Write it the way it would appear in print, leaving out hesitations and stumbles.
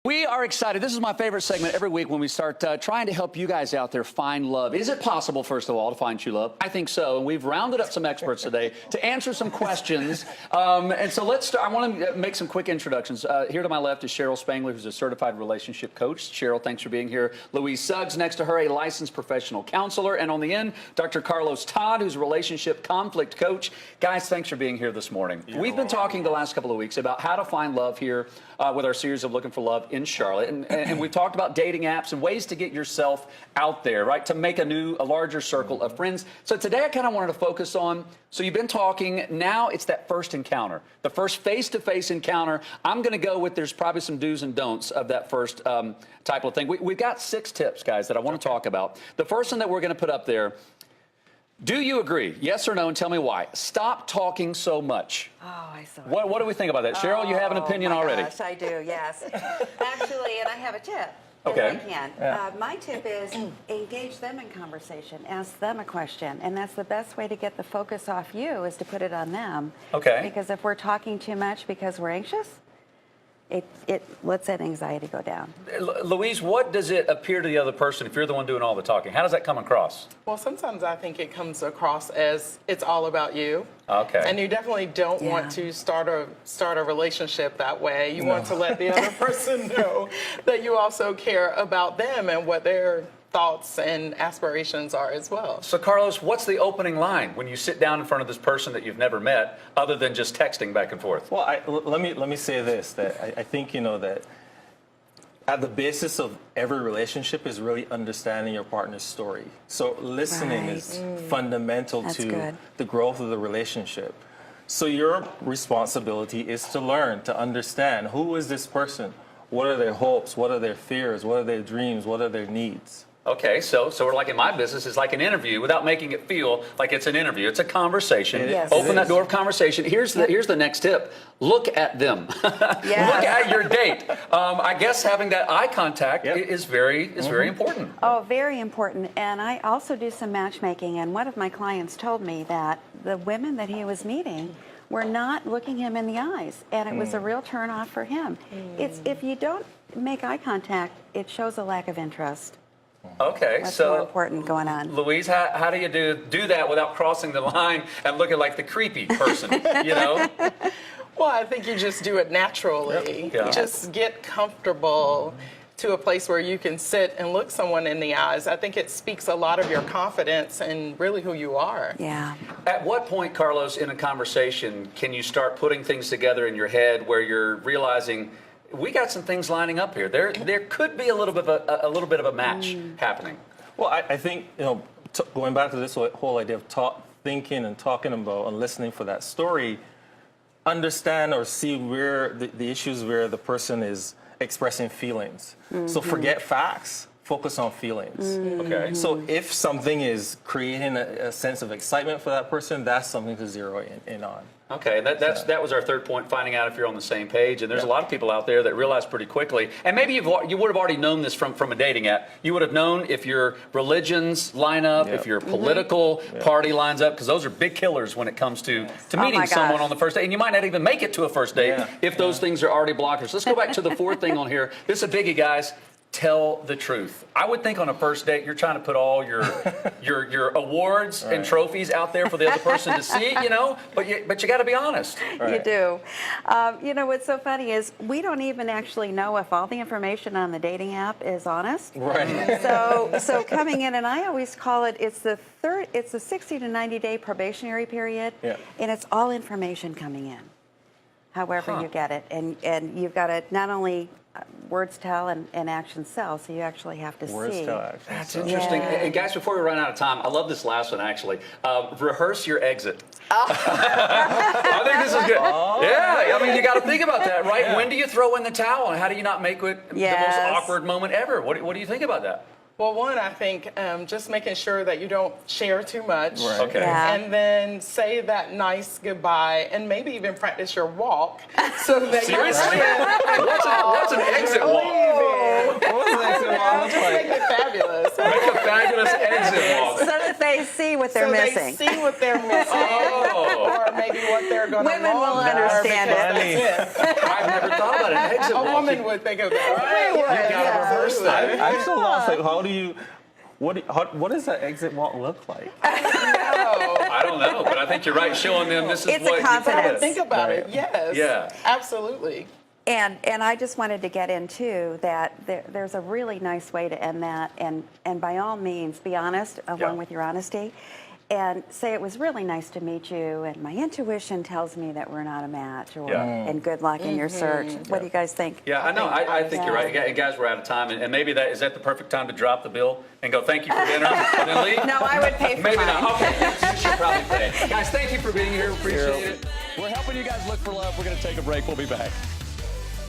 We are excited. This is my favorite segment every week when we start trying to help you guys out there find love. Is it possible, first of all, to find true love? I think so. And we've rounded up some experts today to answer some questions. And so let's start. I want to make some quick introductions. Here to my left is Cheryl Spangler, who's a certified relationship coach. Cheryl, thanks for being here. Louise Suggs, next to her, a licensed professional counselor. And on the end, Dr. Carlos Todd, who's a relationship conflict coach. Guys, thanks for being here this morning. We've been talking the last couple of weeks about how to find love here with our series of Looking for Love in Charlotte. And we've talked about dating apps and ways to get yourself out there, right, to make a larger circle of friends. So today I kind of wanted to focus on, so you've been talking, now it's that first encounter, the first face-to-face encounter. I'm going to go with, there's probably some do's and don'ts of that first type of thing. We've got 6 tips, guys, that I want to talk about. The first one that we're going to put up there, do you agree? Yes or no, and tell me why. Stop talking so much. Oh, I saw it. What do we think about that? Cheryl, you have an opinion already. Gosh, I do, yes. Actually, and I have a tip. Okay. If I can. Yeah. My tip is engage them in conversation. Ask them a question. And that's the best way to get the focus off you is to put it on them. Okay. Because if we're talking too much because we're anxious, it lets that anxiety go down. Louise, what does it appear to the other person if you're the one doing all the talking? How does that come across? Well, sometimes I think it comes across as it's all about you. Okay. And you definitely don't want to start a relationship that way. You want to let the other person know that you also care about them and what their thoughts and aspirations are as well. So, Carlos, what's the opening line when you sit down in front of this person that you've never met, other than just texting back and forth? Well, let me say this, that I think, that at the basis of every relationship is really understanding your partner's story. So listening is fundamental to the growth of the relationship. So your responsibility is to learn, to understand who is this person, what are their hopes, what are their fears, what are their dreams, what are their needs. Okay, so we're like in my business, it's like an interview without making it feel like it's an interview. It's a conversation. Yes. Open that door of conversation. Here's the next tip. Look at them. Yes. Look at your date. I guess having that eye contact is very important. Oh, very important. And I also do some matchmaking. And one of my clients told me that the women that he was meeting were not looking him in the eyes. And it was a real turn off for him. It's if you don't make eye contact, it shows a lack of interest. Okay, What's so more important going on? Louise, how do you do that without crossing the line and looking like the creepy person, Well, I think you just do it naturally. Yeah. Just get comfortable to a place where you can sit and look someone in the eyes. I think it speaks a lot of your confidence and really who you are. Yeah. At what point, Carlos, in a conversation, can you start putting things together in your head where you're realizing we got some things lining up here? There could be a little bit of a match happening. Well, I think, going back to this whole idea of thinking and talking about and listening for that story, understand or see where the issues where the person is expressing feelings. So forget facts, focus on feelings. Okay. So if something is creating a sense of excitement for that person, that's something to zero in on. Okay, that was our third point, finding out if you're on the same page. And there's a lot of people out there that realize pretty quickly, and maybe you would have already known this from a dating app. You would have known if your religions line up, if your political party lines up, because those are big killers when it comes to meeting someone on the first date. And you might not even make it to a first date if those things are already blockers. Let's go back to the fourth thing on here. This is a biggie, guys. Tell the truth. I would think on a first date, you're trying to put all your awards and trophies out there for the other person to see, but you got to be honest. You do. What's so funny is we don't even actually know if all the information on the dating app is honest. Right. So coming in, and I always call it's the 60 to 90 day probationary period, and it's all information coming in, however you get it, and you've got to not only words tell and actions sell, so you actually have to Words see. tell, actions That's sell. interesting. And guys, before we run out of time, I love this last one, actually. Rehearse your exit. I think this is good. Yeah, I mean, you got to think about that, right? Yeah. When do you throw in the towel, and how do you not make it the most awkward moment ever? What do you think about that? Well, one, I think just making sure that you don't share too much. Right. Okay. Yeah. And then say that nice goodbye and maybe even practice your walk so that Seriously? you're What's an exit walk? What was the exit walk look Just make like? it fabulous. Make a fabulous exit walk. So that they they see what they're missing. They see what they're missing, or maybe what they're going to Women will understand it. I've never thought about an exit A wall. woman would think of that. Right? You gotta reverse that. I'm so lost. Like, how do you? What does that exit walk look like? I don't know, but I think you're right. Showing them this is It's a what confidence. Think about it. Right. Yes. Yeah. Absolutely. And I just wanted to get into that there's a really nice way to end that, and by all means, be honest along with your honesty, and say it was really nice to meet you, and my intuition tells me that we're not a match, or and good luck in your search. What do you guys think? Yeah, I know. I think you're right. Guys, we're out of time, and maybe is that the perfect time to drop the bill and go thank you for dinner and then leave? No, I would pay for Maybe mine. not. Okay, you should probably pay. Guys, thank you for being here. Appreciate it. We're helping you guys look for love. We're going to take a break. We'll be back.